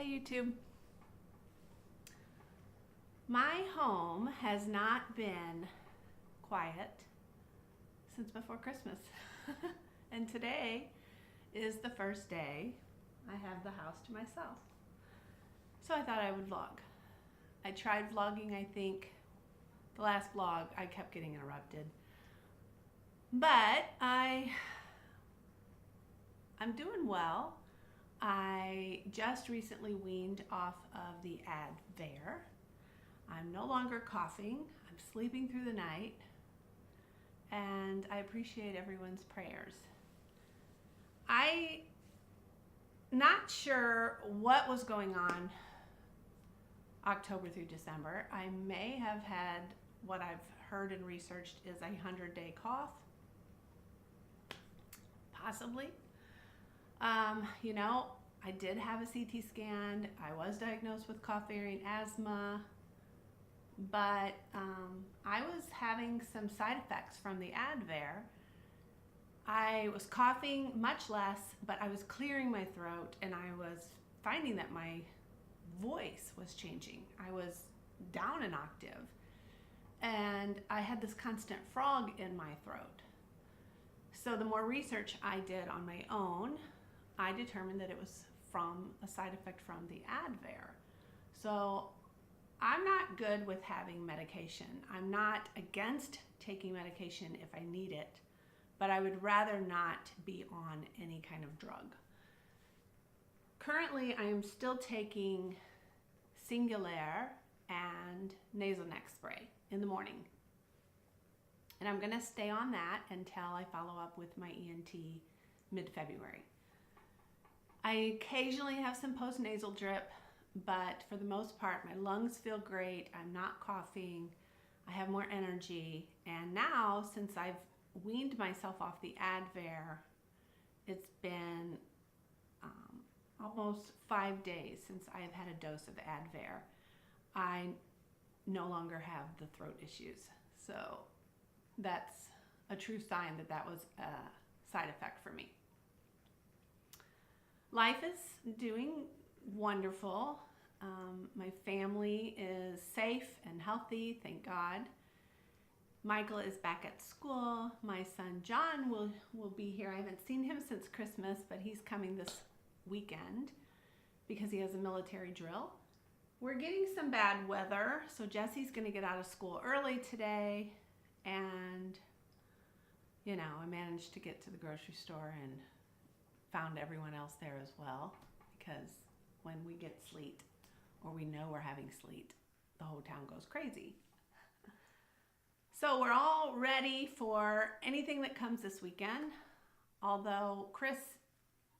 Hi YouTube. My home has not been quiet since before Christmas. And today is the first day I have the house to myself. So I thought I would vlog. I tried vlogging, I think. The last vlog, I kept getting interrupted. But I'm doing well. I just recently weaned off of the Advair. I'm no longer coughing. I'm sleeping through the night. And I appreciate everyone's prayers. I'm not sure what was going on October through December. I may have had what I've heard and researched is a 100-day cough. Possibly. I did have a CT scan. I was diagnosed with cough variant asthma, but I was having some side effects from the Advair. I was coughing much less, but I was clearing my throat, and I was finding that my voice was changing. I was down an octave, and I had this constant frog in my throat. So the more research I did on my own, I determined that it was from a side effect from the Advair. So I'm not good with having medication. I'm not against taking medication if I need it, but I would rather not be on any kind of drug. Currently, I am still taking Singulair and nasal neck spray in the morning. And I'm gonna stay on that until I follow up with my ENT mid-February. I occasionally have some post-nasal drip, but for the most part, my lungs feel great. I'm not coughing. I have more energy. And now, since I've weaned myself off the Advair, it's been almost 5 days since I've had a dose of Advair. I no longer have the throat issues. So that's a true sign that that was a side effect for me. Life is doing wonderful. My family is safe and healthy, thank God. Michael is back at school. My son John will be here. I haven't seen him since Christmas, but he's coming this weekend because he has a military drill. We're getting some bad weather, so Jesse's gonna get out of school early today, and I managed to get to the grocery store and found everyone else there as well, because when we get sleet, or we know we're having sleet, the whole town goes crazy. So we're all ready for anything that comes this weekend, although Chris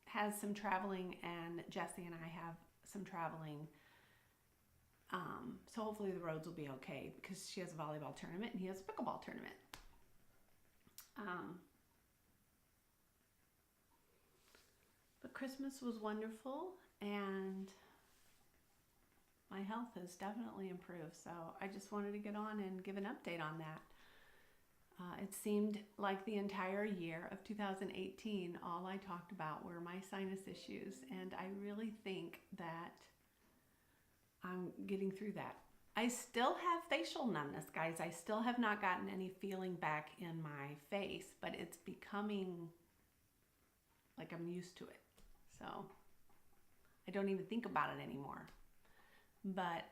has some traveling and Jesse and I have some traveling. So hopefully the roads will be okay, because she has a volleyball tournament and he has a pickleball tournament. But Christmas was wonderful, and my health has definitely improved. So I just wanted to get on and give an update on that. It seemed like the entire year of 2018, all I talked about were my sinus issues, and I really think that I'm getting through that. I still have facial numbness, guys. I still have not gotten any feeling back in my face, but it's becoming like I'm used to it. So I don't even think about it anymore. But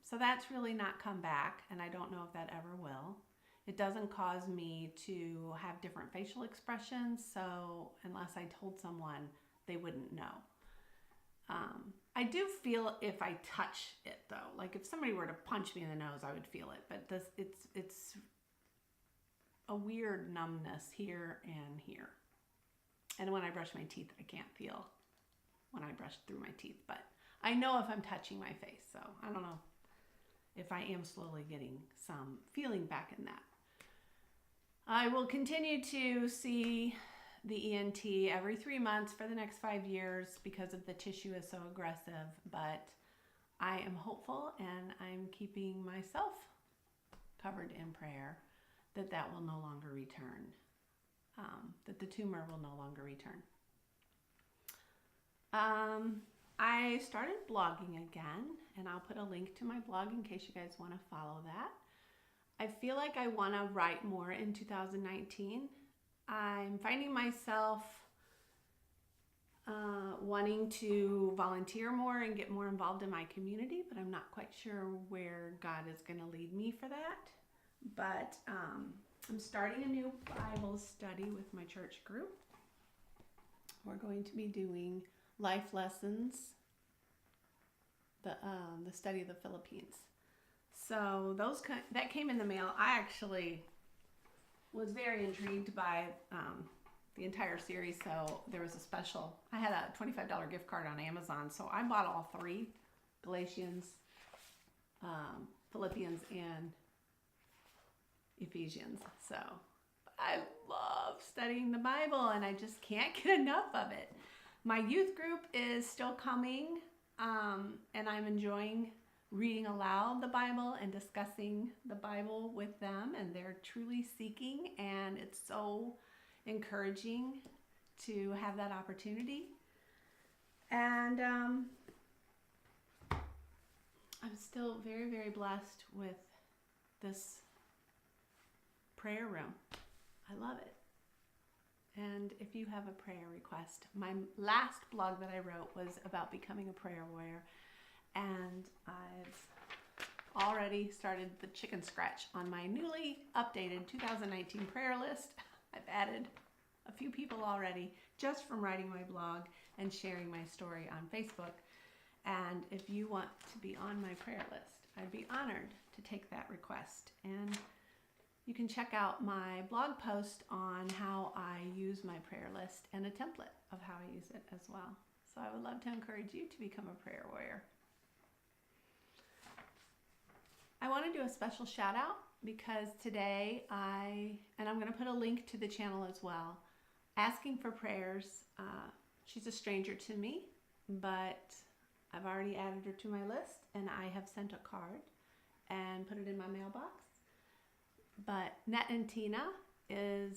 so that's really not come back, and I don't know if that ever will. It doesn't cause me to have different facial expressions, so unless I told someone, they wouldn't know. I do feel if I touch it, though. Like if somebody were to punch me in the nose, I would feel it. But it's a weird numbness here and here. And when I brush my teeth, I can't feel when I brush through my teeth. But I know if I'm touching my face, so I don't know if I am slowly getting some feeling back in that. I will continue to see the ENT every 3 months for the next 5 years because of the tissue is so aggressive, but I am hopeful, and I'm keeping myself covered in prayer that that will no longer return, that the tumor will no longer return. I started blogging again, and I'll put a link to my blog in case you guys want to follow that. I feel like I want to write more in 2019. I'm finding myself wanting to volunteer more and get more involved in my community, but I'm not quite sure where God is going to lead me for that. But I'm starting a new Bible study with my church group. We're going to be doing life lessons, the study of the Philippines. So that came in the mail. I actually was very intrigued by the entire series. So there was a special. I had a $25 gift card on Amazon, so I bought all three: Galatians, Philippians, and Ephesians. So I love studying the Bible, and I just can't get enough of it. My youth group is still coming, and I'm enjoying reading aloud the Bible and discussing the Bible with them, and they're truly seeking, and it's so encouraging to have that opportunity. And I'm still very, very blessed with this prayer room. I love it. And if you have a prayer request, my last blog that I wrote was about becoming a prayer warrior, and I've already started the chicken scratch on my newly updated 2019 prayer list. I've added a few people already just from writing my blog and sharing my story on Facebook. And if you want to be on my prayer list, I'd be honored to take that request. And you can check out my blog post on how I use my prayer list and a template of how I use it as well. So I would love to encourage you to become a prayer warrior. I want to do a special shout out because today I'm going to put a link to the channel as well, asking for prayers. She's a stranger to me, but I've already added her to my list, and I have sent a card and put it in my mailbox. But Nett and Tina they're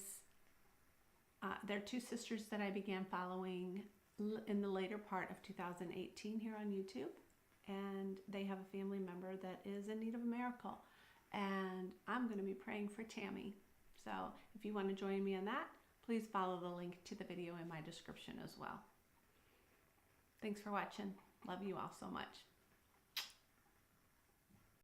two sisters that I began following in the later part of 2018 here on YouTube. And they have a family member that is in need of a miracle. And I'm going to be praying for Tammy. So if you want to join me in that, please follow the link to the video in my description as well. Thanks for watching. Love you all so much.